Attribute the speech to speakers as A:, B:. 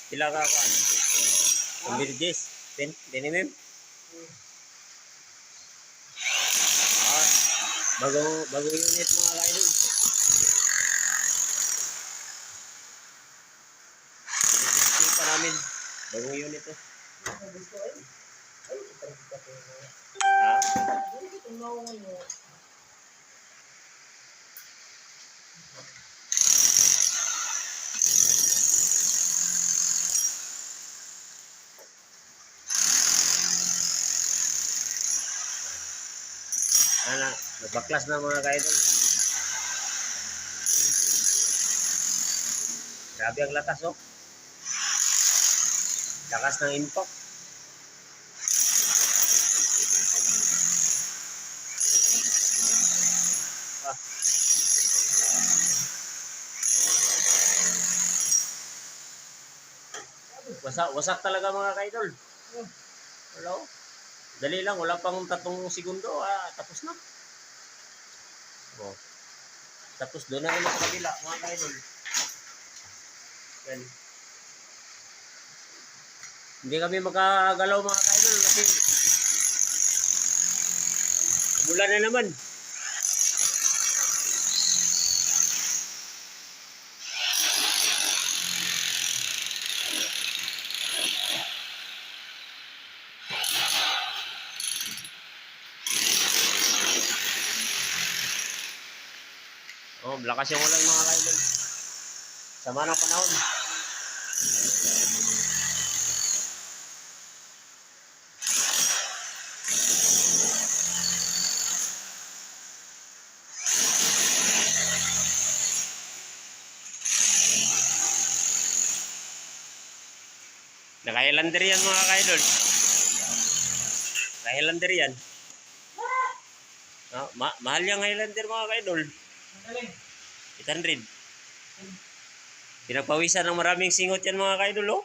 A: Pila ka kuan? Pambildes. 10 mm. Ah, bago unit mga kaidol. Ito pa namin. Bagong unit to. Ha? Ano, nagbaklas na mga kaidol. Grabe ang lakas, oh. Lakas ng impact. Ah. Wasak talaga mga kaidol. Hello? Dali lang, wala pang 3 segundo, tapos na. Oh. Tapos doon na rin sa kabila, mga kaidol. Yan. Hindi kami makagalaw mga kaidol kasi umulan na naman. Oh, lakas yung ulan mga kaidol. Sama ng panahon. Naka-Highlander yan mga kaidol. Naka-Highlander yan. Mahal yung Highlander mga kaidol. 800. Pinagpawisan ng maraming singot yan mga kaidol, oh.